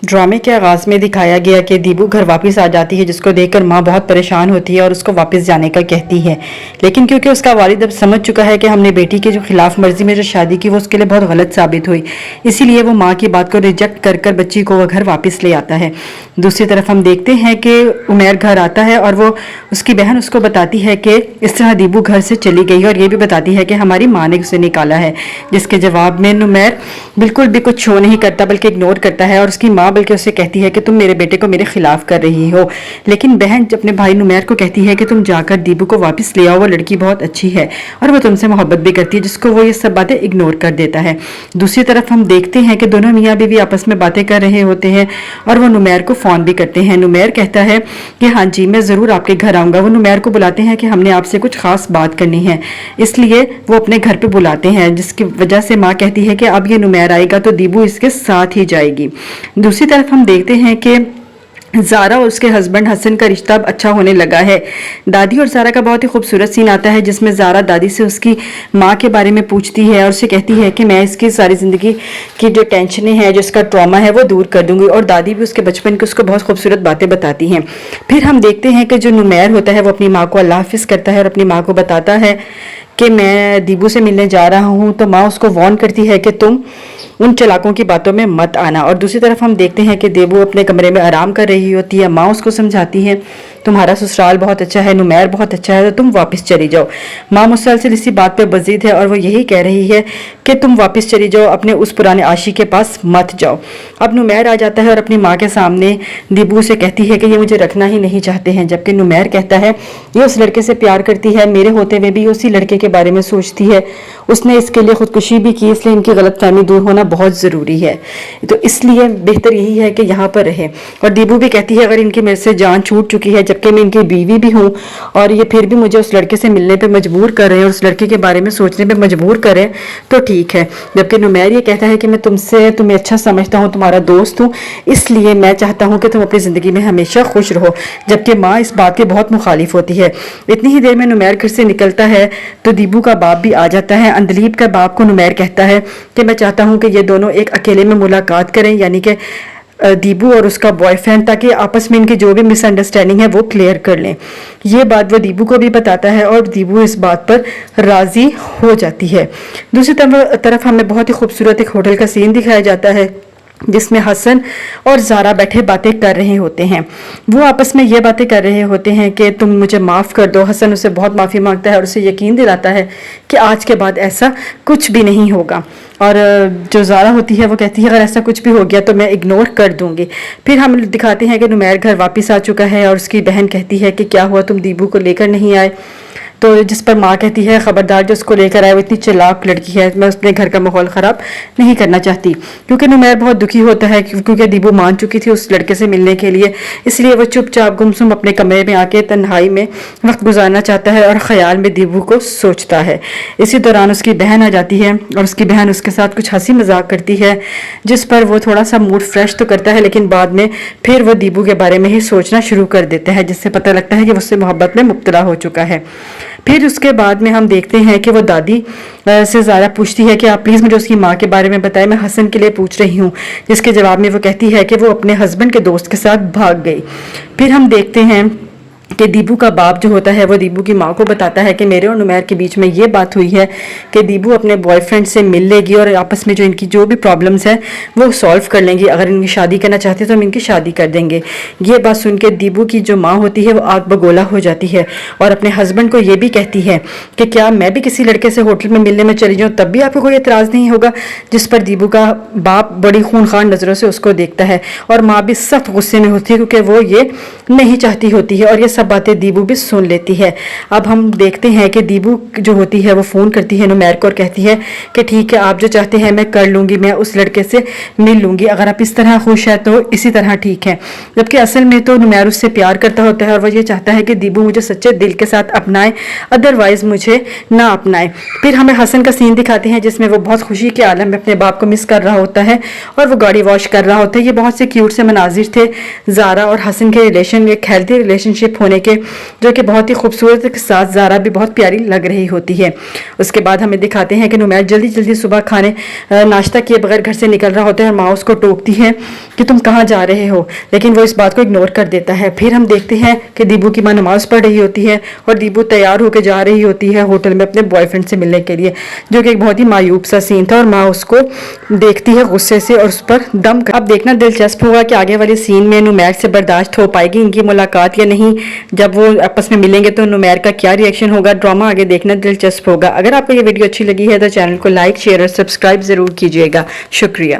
ड्रामे के आगाज में दिखाया गया कि दीबू घर वापस आ जाती है, जिसको देखकर माँ बहुत परेशान होती है और उसको वापस जाने का कहती है। लेकिन क्योंकि उसका वालिद अब समझ चुका है कि हमने बेटी की जो खिलाफ मर्जी में जो शादी की वो उसके लिए बहुत गलत साबित हुई, इसीलिए वो माँ की बात को रिजेक्ट कर कर बच्ची को वो घर वापस ले आता है। दूसरी तरफ हम देखते हैं कि उमैर घर आता है और वो उसकी बहन उसको बताती है कि इस तरह दीबू घर से चली गई और ये भी बताती है कि हमारी माँ ने उसे निकाला है, जिसके जवाब में उमैर बिल्कुल भी कुछ शो नहीं करता बल्कि इग्नोर करता है और उसकी माँ बल्कि उसे कहती है कि तुम मेरे बेटे को मेरे खिलाफ कर रही हो। लेकिन बहन अपने भाई नुमैर को कहती है कि तुम जाकर दीबू को वापस ले आओ, वो लड़की बहुत अच्छी है और वो तुमसे मोहब्बत भी करती है, जिसको वो ये सब बातें इग्नोर कर देता है। दूसरी तरफ हम देखते हैं कि दोनों मियाँ बीवी आपस में बातें कर रहे होते हैं और वो नुमैर को फोन भी करते हैं। नुमैर कहता है कि हाँ जी मैं जरूर आपके घर आऊंगा। वो नुमैर को बुलाते हैं कि हमने आपसे कुछ खास बात करनी है, इसलिए वो अपने घर पे बुलाते हैं, जिसकी वजह से माँ कहती है कि अब ये नुमैर आएगा तो दीबू इसके साथ ही जाएगी। दूसरी तरफ हम देखते हैं कि ज़ारा और उसके हस्बैंड हसन का रिश्ता अब अच्छा होने लगा है। दादी और ज़ारा का बहुत ही खूबसूरत सीन आता है, जिसमें ज़ारा दादी से उसकी माँ के बारे में पूछती है और उसे कहती है कि मैं इसकी सारी ज़िंदगी की जो टेंशनें हैं, जो इसका ट्रॉमा है वो दूर कर दूंगी, और दादी भी उसके बचपन की उसको बहुत खूबसूरत बातें बताती हैं। फिर हम देखते हैं कि जो नुमैर होता है वो अपनी माँ को अल्लाह हाफिज़ करता है और अपनी माँ को बताता है कि मैं दीबू से मिलने जा रहा हूँ। तो माँ उसको वार्न करती है कि तुम उन चलाकों की बातों में मत आना। और दूसरी तरफ हम देखते हैं कि देबू अपने कमरे में आराम कर रही होती है। माँ उसको समझाती है तुम्हारा ससुराल बहुत अच्छा है, नुमैर बहुत अच्छा है, तो तुम वापस चली जाओ। माँ मुसलसल इसी बात पे बजीद है और वो यही कह रही है कि तुम वापस चली जाओ, अपने उस पुराने आशी के पास मत जाओ। अब नुमैर आ जाता है और अपनी माँ के सामने दीबू से कहती है कि ये मुझे रखना ही नहीं चाहते हैं, जबकि नुमैर कहता है ये उस लड़के से प्यार करती है, मेरे होते हुए भी उसी लड़के के बारे में सोचती है, उसने इसके लिए खुदकुशी भी की, इसलिए इनकी गलतफहमी दूर होना बहुत ज़रूरी है, तो इसलिए बेहतर यही है कि यहाँ पर रहे। और दीबू भी कहती है अगर इनकी मेरे से जान छूट चुकी है, जबकि मैं इनकी बीवी भी हूँ, और ये फिर भी मुझे उस लड़के से मिलने पे मजबूर कर रहे हैं और उस लड़के के बारे में सोचने पे मजबूर कर रहे हैं, तो ठीक है। जबकि नुमैर ये कहता है कि मैं तुम्हें अच्छा समझता हूँ, तुम्हारा दोस्त हूँ, इसलिए मैं चाहता हूँ कि तुम अपनी ज़िंदगी में हमेशा खुश रहो। जबकि माँ इस बात की बहुत मुखालिफ होती है। इतनी ही देर में नुमैर घर से निकलता है तो दीबू का बाप भी आ जाता है। अंदलीब का बाप को नुमैर कहता है कि मैं चाहता हूँ कि ये दोनों एक अकेले में मुलाकात करें, यानी कि दीबू और उसका बॉयफ्रेंड, ताकि आपस में इनकी जो भी मिसअंडरस्टैंडिंग है वो क्लियर कर लें। ये बात वो दीबू को भी बताता है और दीबू इस बात पर राजी हो जाती है। दूसरी तरफ हमें बहुत ही खूबसूरत एक होटल का सीन दिखाया जाता है, जिसमें हसन और ज़ारा बैठे बातें कर रहे होते हैं। वो आपस में ये बातें कर रहे होते हैं कि तुम मुझे माफ़ कर दो। हसन उसे बहुत माफ़ी मांगता है और उसे यकीन दिलाता है कि आज के बाद ऐसा कुछ भी नहीं होगा। और जो ज़ारा होती है वो कहती है अगर ऐसा कुछ भी हो गया तो मैं इग्नोर कर दूंगी। फिर हम दिखाते हैं कि नुमैर घर वापस आ चुका है और उसकी बहन कहती है कि क्या हुआ, तुम दीबू को लेकर नहीं आए? तो जिस पर माँ कहती है खबरदार, जो उसको लेकर आए वो इतनी चालाक लड़की है, मैं अपने घर का माहौल ख़राब नहीं करना चाहती। क्योंकि नुमैर बहुत दुखी होता है क्योंकि दीबू मान चुकी थी उस लड़के से मिलने के लिए, इसलिए वो चुपचाप गुमसुम अपने कमरे में आके तन्हाई में वक्त गुजारना चाहता है और ख्याल में दीबू को सोचता है। इसी दौरान उसकी बहन आ जाती है और उसकी बहन उसके साथ कुछ हंसी मजाक करती है, जिस पर वो थोड़ा सा मूड फ्रेश तो करता है, लेकिन बाद में फिर वो दीबू के बारे में ही सोचना शुरू कर देता है, जिससे पता लगता है कि वो उससे मोहब्बत में मुब्तला हो चुका है। फिर उसके बाद में हम देखते हैं कि वो दादी से ज़ारा पूछती है कि आप प्लीज़ मुझे उसकी माँ के बारे में बताएं, मैं हसन के लिए पूछ रही हूँ, जिसके जवाब में वो कहती है कि वो अपने हस्बैंड के दोस्त के साथ भाग गई। फिर हम देखते हैं कि दीबू का बाप जो होता है वो दीबू की माँ को बताता है कि मेरे और नुमैर के बीच में ये बात हुई है कि दीबू अपने बॉयफ्रेंड से मिल लेगी और आपस में जो इनकी जो भी प्रॉब्लम्स हैं वो सॉल्व कर लेंगी। अगर इनकी शादी करना चाहते तो हम इनकी शादी कर देंगे। ये बात सुन के दीबू की जो माँ होती है वो आग बगोला हो जाती है और अपने हस्बैंड को ये भी कहती है कि क्या मैं भी किसी लड़के से होटल में मिलने में चली जाऊँ तब भी आपको कोई एतराज़ नहीं होगा? जिस पर दीबू का बाप बड़ी खूनखान नज़रों से उसको देखता है और माँ भी सख्त गुस्से में होती है क्योंकि वो ये नहीं चाहती होती है और ये सब बातें दीबू भी सुन लेती है। अब हम देखते हैं कि दीबू जो होती है वो फ़ोन करती है नुमैर को और कहती है कि ठीक है आप जो चाहते हैं मैं कर लूँगी, मैं उस लड़के से मिल लूँगी, अगर आप इस तरह खुश है तो इसी तरह ठीक है। जबकि असल में तो नुमैर उससे प्यार करता होता है और वो ये चाहता है कि दीबू मुझे सच्चे दिल के साथ अपनाए, अदरवाइज़ मुझे ना अपनाए। फिर हमें हसन का सीन दिखाते हैं जिसमें वो बहुत खुशी के आलम में अपने बाप को मिस कर रहा होता है और वो गाड़ी वॉश कर रहा होता है। ये बहुत से क्यूट से मनाजिर थे ज़ारा और हसन के रिलेशन, एक हेल्थी रिलेशनशिप होने کھانے کے جو کہ بہت ہی خوبصورت کے ساتھ زارا بھی بہت پیاری لگ رہی ہوتی ہے۔ اس کے بعد ہمیں دکھاتے ہیں کہ نمیر جلدی جلدی صبح کھانے ناشتہ کیے بغیر گھر سے نکل رہا ہوتا ہے اور ماں اس کو ٹوکتی ہے کہ تم کہاں جا رہے ہو، لیکن وہ اس بات کو اگنور کر دیتا ہے۔ پھر ہم دیکھتے ہیں کہ دیبو کی ماں نماز پڑھ رہی ہوتی ہے اور دیبو تیار ہو کے جا رہی ہوتی ہے ہوٹل میں اپنے بوائے فرینڈ سے ملنے کے لیے، جو کہ ایک بہت ہی معیوب سا سین تھا، اور ماں اس کو دیکھتی ہے غصے سے اور اس پر دم کر۔ اب دیکھنا دلچسپ ہوگا کہ آگے والے سین میں نمیر سے برداشت ہو پائے گی ان کی ملاقات یا نہیں، جب وہ آپس میں ملیں گے تو نمیر کا کیا ری ایکشن ہوگا۔ ڈرامہ آگے دیکھنا دلچسپ ہوگا۔ اگر آپ کو یہ ویڈیو اچھی لگی ہے تو چینل کو لائک، شیئر اور سبسکرائب ضرور کیجیے گا۔ شکریہ۔